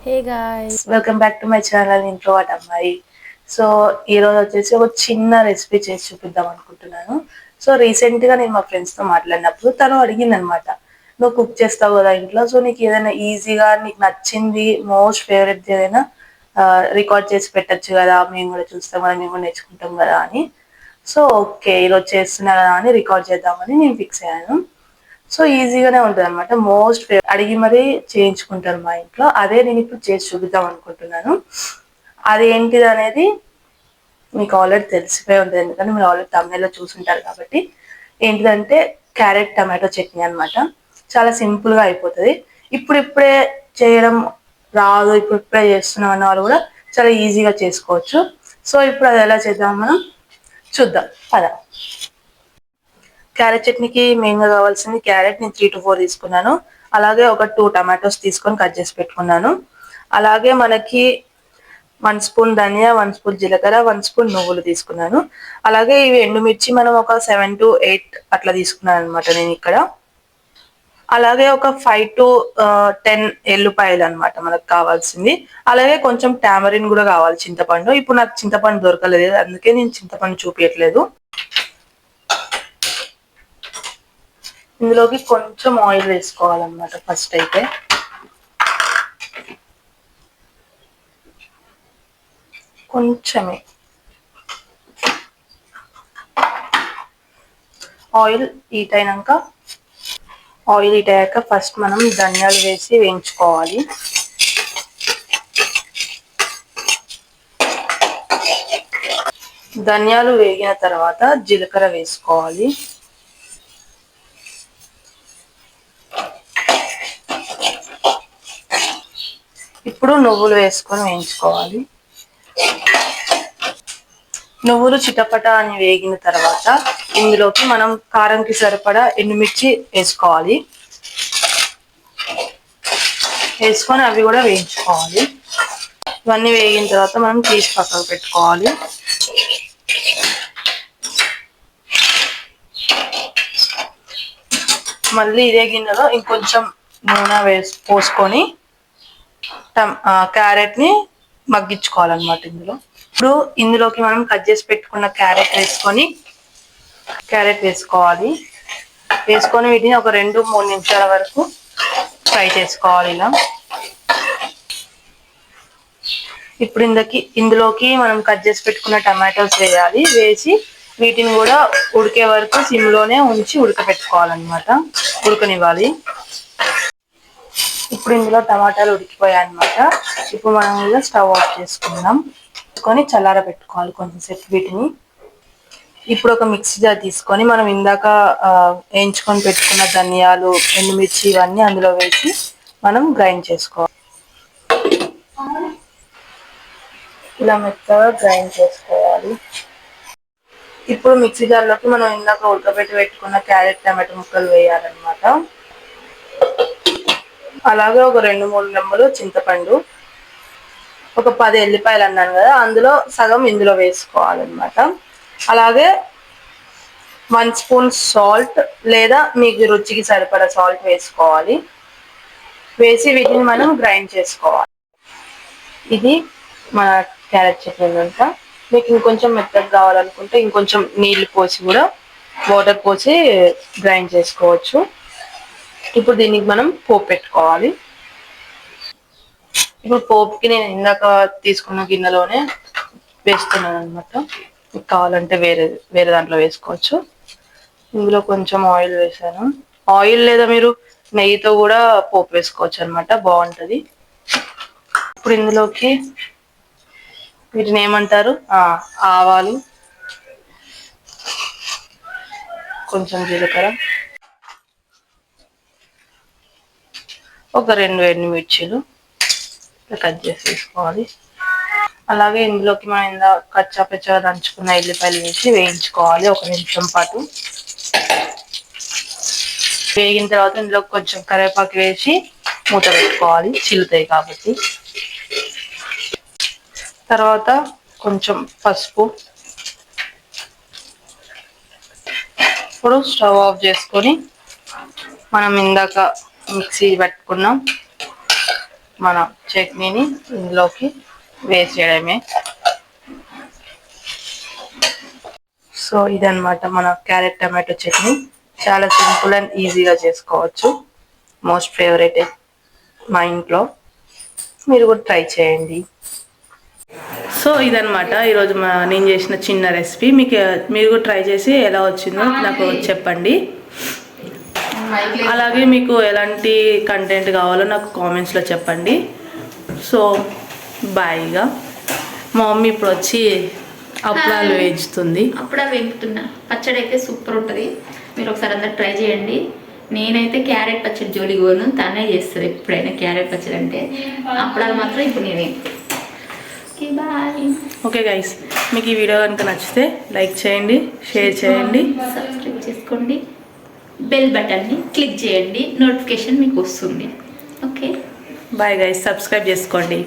Hey guys, welcome back to my channel ఇంట్లో వాటి అమ్మాయి. సో ఈరోజు వచ్చేసి ఒక చిన్న రెసిపీ చేసి చూపిద్దాం అనుకుంటున్నాను. సో రీసెంట్గా నేను మా ఫ్రెండ్స్తో మాట్లాడినప్పుడు తను అడిగింది అనమాట, నువ్వు కుక్ చేస్తావు కదా ఇంట్లో, సో నీకు ఏదైనా ఈజీగా నీకు నచ్చింది మోస్ట్ ఫేవరెట్ ఏదైనా రికార్డ్ చేసి పెట్టచ్చు కదా, మేము కూడా చూస్తాం కదా, మేము కూడా నేర్చుకుంటాం కదా అని. సో ఓకే ఈరోజు చేస్తున్నా కదా అని రికార్డ్ చేద్దామని నేను ఫిక్స్ అయ్యాను. సో ఈజీగానే ఉంటుంది అనమాట. మోస్ట్ అడిగి మరీ చేయించుకుంటారు మా ఇంట్లో. అదే నేను ఇప్పుడు చేసి చూపిద్దాం అనుకుంటున్నాను. అది ఏంటిది అనేది మీకు ఆల్రెడీ తెలిసిపోయి ఉంటుంది, ఎందుకంటే మీరు ఆల్రెడీ తమిళలో చూసుంటారు కాబట్టి. ఏంటిదంటే క్యారెట్ టమాటో చట్నీ అనమాట. చాలా సింపుల్గా అయిపోతుంది. ఇప్పుడిప్పుడే చేయడం రాదు, ఇప్పుడిప్పుడే చేస్తున్నాం అన్న వాళ్ళు కూడా చాలా ఈజీగా చేసుకోవచ్చు. సో ఇప్పుడు అది ఎలా చేద్దాం మనం చూద్దాం అదా. క్యారెట్ చట్నీకి మెయిన్గా కావాల్సింది క్యారెట్ నేను 3 to 4 తీసుకున్నాను. అలాగే ఒక 2 టమాటోస్ తీసుకొని కట్ చేసి పెట్టుకున్నాను. అలాగే మనకి 1 స్పూన్ ధనియా, 1 స్పూన్ జీలకర్ర, 1 స్పూన్ నువ్వులు తీసుకున్నాను. అలాగే ఇవి ఎండుమిర్చి మనం ఒక 7 to 8 అట్లా తీసుకున్నాను అనమాట నేను ఇక్కడ. అలాగే ఒక 5 to 10 ఎల్లుపాయలు అనమాట మనకు కావాల్సింది. అలాగే కొంచెం టామరిన్ కూడా కావాలి, చింతపండు. ఇప్పుడు నాకు చింతపండు దొరకలేదు, అందుకే నేను చింతపండు చూపించట్లేదు. ఇందులోకి కొంచెం ఆయిల్ వేసుకోవాలన్నమాట ఫస్ట్ అయితే. కొంచెమే ఆయిల్ హీట్ అయ్యాక ఫస్ట్ మనం ధనియాలు వేసి వేయించుకోవాలి. ధనియాలు వేగిన తర్వాత జీలకర్ర వేసుకోవాలి. ఇప్పుడు నువ్వులు వేసుకొని వేయించుకోవాలి. నువ్వులు చిటపట అని వేగిన తర్వాత ఇందులోకి మనం కారంకి సరిపడా ఎండుమిర్చి వేసుకోవాలి. వేసుకొని అవి కూడా వేయించుకోవాలి. ఇవన్నీ వేగిన తర్వాత మనం తీసి పక్కకు పెట్టుకోవాలి. మళ్ళీ ఇదే గిన్నెలో ఇంకొంచెం నూనె పోసుకొని క్యారెట్ని మగ్గించుకోవాలన్నమాట ఇందులో. ఇప్పుడు ఇందులోకి మనం కట్ చేసి పెట్టుకున్న క్యారెట్ వేసుకోవాలి. వేసుకొని వీటిని ఒక 2-3 నిమిషాల వరకు ఫ్రై చేసుకోవాలి ఇలా. ఇప్పుడు ఇందులోకి మనం కట్ చేసి పెట్టుకున్న టమాటోస్ వేయాలి. వేసి వీటిని కూడా ఉడికే వరకు సిమ్లోనే ఉంచి ఉడకనివ్వాలి. ఇప్పుడు ఇందులో టమాటాలు ఉడికిపోయాయి అనమాట. ఇప్పుడు మనం ఇలా స్టవ్ ఆఫ్ చేసుకుందాం. చల్లార పెట్టుకోవాలి కొంచెంసేపు వీటిని. ఇప్పుడు ఒక మిక్సీ జార్ తీసుకొని మనం ఇందాక వేయించుకొని పెట్టుకున్న ధనియాలు, ఎండుమిర్చి ఇవన్నీ అందులో వేసి మనం గ్రైండ్ చేసుకోవాలి. ఇలా మెత్తగా గ్రైండ్ చేసుకోవాలి. ఇప్పుడు మిక్సీ జార్లోకి మనం ఇందాక పెట్టుకున్న క్యారెట్ టమాటో ముక్కలు వేయాలన్నమాట. అలాగే ఒక 2-3 రెమ్మలు చింతపండు, ఒక 10 ఎల్లిపాయలు అన్నాను కదా, అందులో సగం ఇందులో వేసుకోవాలన్నమాట. అలాగే 1 స్పూన్ సాల్ట్ లేదా మీకు రుచికి సరిపడా సాల్ట్ వేసుకోవాలి. వేసి వీటిని మనం గ్రైండ్ చేసుకోవాలి. ఇది మన క్యారెట్ చట్నీ అంతా. మీకు ఇంకొంచెం మెత్తగా కావాలనుకుంటే ఇంకొంచెం నీళ్లు పోసి కూడా వాటర్ పోసి గ్రైండ్ చేసుకోవచ్చు. ఇప్పుడు దీనికి మనం పోపు పెట్టుకోవాలి. ఇప్పుడు పోపుకి నేను ఇందాక తీసుకున్న గిన్నెలోనే వేస్తున్నాను అనమాట. మీకు కావాలంటే వేరే దాంట్లో వేసుకోవచ్చు. ఇందులో కొంచెం ఆయిల్ వేసాను. ఆయిల్ లేదా మీరు నెయ్యితో కూడా పోపు వేసుకోవచ్చు అనమాట, బాగుంటుంది. ఇప్పుడు ఇందులోకి వీటిని ఏమంటారు, ఆవాలు, కొంచెం జీలకర్ర, ఒక 2 ఎండుమిర్చీలు కట్ చేసి వేసుకోవాలి. అలాగే ఇందులోకి మనం ఇందాక కచ్చాపచ్చగా దంచుకున్న ఎల్లిపాయలు వేసి వేయించుకోవాలి 1 నిమిషం పాటు. వేగిన తర్వాత ఇందులో కొంచెం కరివేపాకు వేసి మూత పెట్టుకోవాలి, చిల్లుతాయి కాబట్టి. తర్వాత కొంచెం పసుపు. ఇప్పుడు స్టవ్ ఆఫ్ చేసుకొని మనం ఇందాక మిక్సీ పట్టుకున్నాం మన చట్నీని ఇందులోకి వేసేయడమే. సో ఇదన్నమాట మన క్యారెట్ టమాటో చట్నీ. చాలా సింపుల్ అండ్ ఈజీగా చేసుకోవచ్చు. మోస్ట్ ఫేవరెట్ మా ఇంట్లో, మీరు కూడా ట్రై చేయండి. సో ఇదన్నమాట ఈరోజు నేను చేసిన చిన్న రెసిపీ. మీరు కూడా ట్రై చేసి ఎలా వచ్చిందో నాకు చెప్పండి. అలాగే మీకు ఎలాంటి కంటెంట్ కావాలో నాకు కామెంట్స్లో చెప్పండి. సో బాయ్గా మా మమ్మీ ఇప్పుడు వచ్చి అప్పడాలు వేయించుతుంది. అప్పడాలు వేపుతున్నా. పచ్చడి అయితే సూపర్ ఉంటుంది, మీరు ఒకసారి అందరు ట్రై చేయండి. నేనైతే క్యారెట్ పచ్చడి జోలికి పోను, తనే చేస్తుంది ఎప్పుడైనా క్యారెట్ పచ్చడి అంటే. అప్పడాలు మాత్రం ఇప్పుడు నేనే. Okay bye. ఓకే గైస్, మీకు ఈ వీడియో కనుక నచ్చితే లైక్ చేయండి, షేర్ చేయండి, సబ్స్క్రైబ్ చేసుకోండి, బెల్ బటన్ని క్లిక్ చేయండి, నోటిఫికేషన్ మీకు వస్తుంది. ఓకే బాయ్ గైస్, సబ్స్క్రైబ్ చేసుకోండి.